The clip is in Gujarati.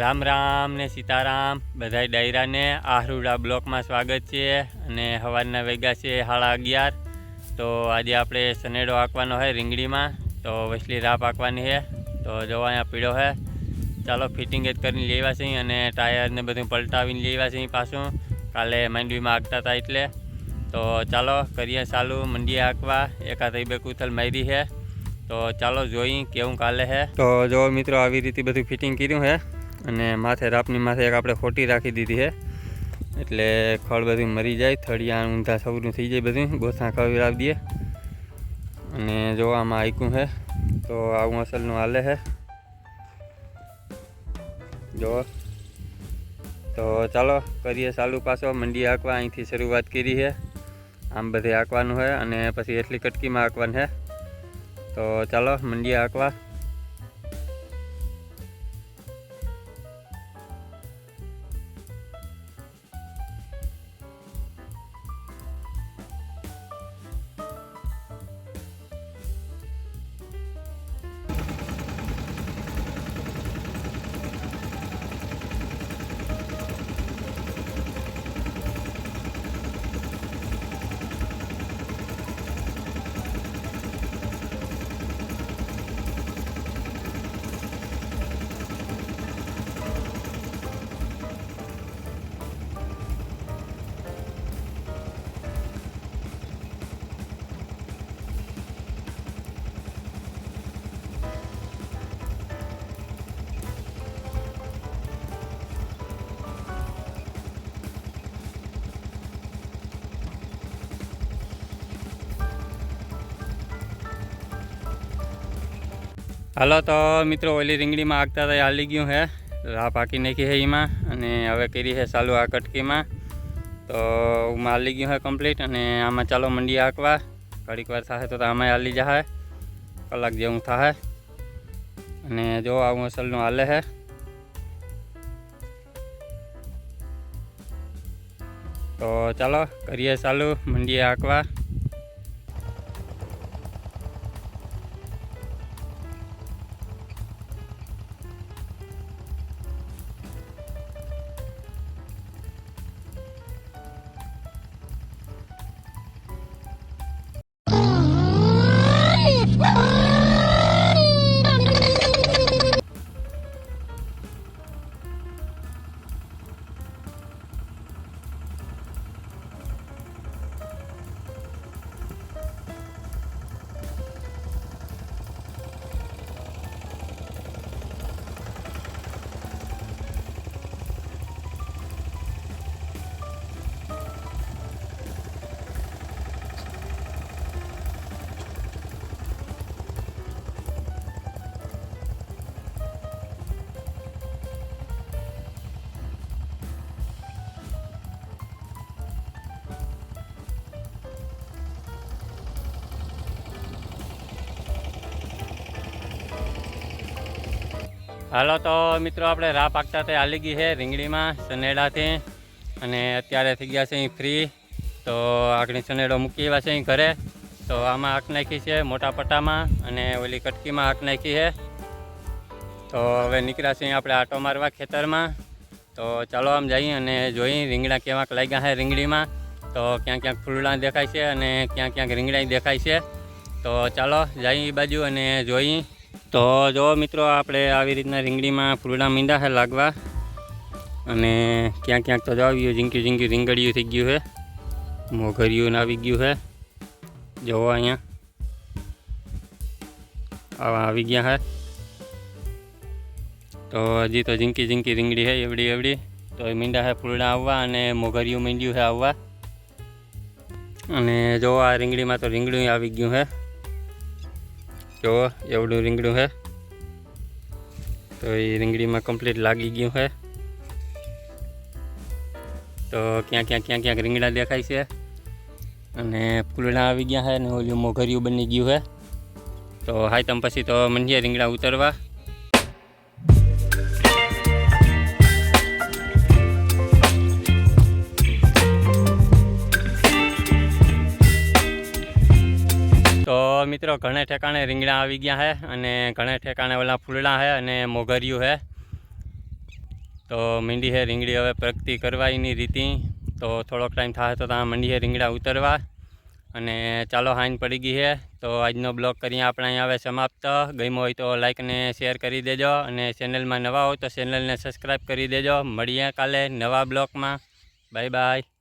રામ રામ ને સીતારામ બધાય ડાયરાને આહરુડા બ્લોકમાં સ્વાગત છે। અને સવારના વાગ્યા છે 11:30। તો આજે આપણે સનેડો આંકવાનો છે રીંગણીમાં। તો વસલી રાપ આંકવાની છે। તો જો અહીંયા પીળો છે, ચાલો ફિટિંગ જ કરીને લેવા છે અને ટાયર ને બધું પલટાવીને લેવા છે પાછું। કાલે માંડવીમાં આંકતા હતા એટલે। તો ચાલો કરીએ ચાલુ મંડીએ આંકવા। એકાદ બે કૂથલ મારી છે। તો ચાલો જોઈ કેવું કાલે છે। તો જો મિત્રો આવી રીતે બધું ફિટિંગ કર્યું છે અને માથે રાપની માથે એક આપણે ખોટી રાખી દીધી છે, એટલે ખળ બધું મરી જાય, થળિયા ઊંધા સવરું થઈ જાય, બધું ગોથા ખવડાવી દઈએ। અને જો આમાં આયકું છે તો આવું અસલનું હાલે છે જો। તો ચાલો કરીએ ચાલુ પાછો મંડી આંકવા। અહીંથી શરૂઆત કરી છે, આમ બધે આંકવાનું છે અને પછી એટલી કટકીમાં આંકવાનું છે। તો ચાલો મંડીએ આંકવા। હાલો તો મિત્રો ઓલી રીંગણીમાં આંકતા હતા હાલી ગયું છે, રાહ પાકી નાખી છે એમાં। અને હવે કરી છે ચાલુ આ કટકીમાં। તો એમાં હાલી ગયું છે કમ્પ્લીટ। અને આમાં ચાલો મંડીએ આંકવા। ઘડીક વાર થશે તો આમાં હાલી જશે, કલાક જેવું થશે। અને જો આવું અસલનું હાલે છે। તો ચાલો કરીએ ચાલુ મંડીએ આંકવા। હાલો તો મિત્રો આપણે રાહ પાકતા તે હાલી ગઈ છે રીંગણીમાં સનેડાથી। અને અત્યારે થઈ ગયા છે અહીં ફ્રી। તો આગળ સનેડો મૂકી એવા છે અહીં ઘરે। તો આમાં આંક નાખી છે મોટા પટ્ટામાં અને ઓલી કટકીમાં આંક નાખી છે। તો હવે નીકળ્યા છે આપણે આટો મારવા ખેતરમાં। તો ચાલો આમ જઈએ અને જોઈએ રીંગણા કેવાક લાગ્યા છે રીંગણીમાં। તો ક્યાંક ક્યાંક ફૂલડા દેખાય છે અને ક્યાંક ક્યાંક રીંગણા દેખાય છે। તો ચાલો જઈએ એ બાજુ અને જોઈએ। તો જો મિત્રો આપણે આવી રીતના રીંગણીમાં ફૂલડા મીંડા છે લાગવા। અને ક્યાંક ક્યાંક તો જાવ્યું ઝીંક્યું ઝીંક્યું રીંગળિયું થઈ ગયું છે, મોઘરિયું આવી ગયું છે। જોવો અહીંયા આવા આવી ગયા છે। તો હજી તો ઝીંકી ઝીંકી રીંગળી છે એવડી એવડી। તો એ મીંડા છે ફૂલડા આવવા અને મોઘરિયું મીંડ્યું છે આવવા। અને જો આ રીંગણીમાં તો રીંગણું આવી ગયું છે, જો એવડું રીંગણું છે। તો એ રીંગણીમાં કમ્પ્લીટ લાગી ગયું છે। તો ક્યાંક ક્યાંક રીંગણા દેખાય છે અને ફૂલડા આવી ગયા છે અને ઓલું મોઘરિયું બની ગયું છે। તો હાય તમ પછી તો મંડીએ રીંગણા ઉતરવા। મિત્રો घणे ठेकाणे રીંગણા આવી ગયા है અને ઘણે ठेकाणे ओला फूलड़ा है અને મોગરિયું है। તો મીંડી હે રીંગણી હવે પ્રગતિ કરવા એની રીતિ. તો થોડોક ટાઈમ થાય તો ત્યાં મંડી હે રીંગણા ઉતરવા. અને ચાલો હાઈન પડી ગઈ છે. તો આજનો બ્લોગ કરીએ આપણે અહીંયા હવે સમાપ્ત. ગમ્યો હોય તો લાઈક અને શેર કરી દેજો, અને ચેનલમાં નવા હોય તો ચેનલને સબસ્ક્રાઈબ કરી દેજો. મળીએ કાલે નવા બ્લોગમાં. Bye bye.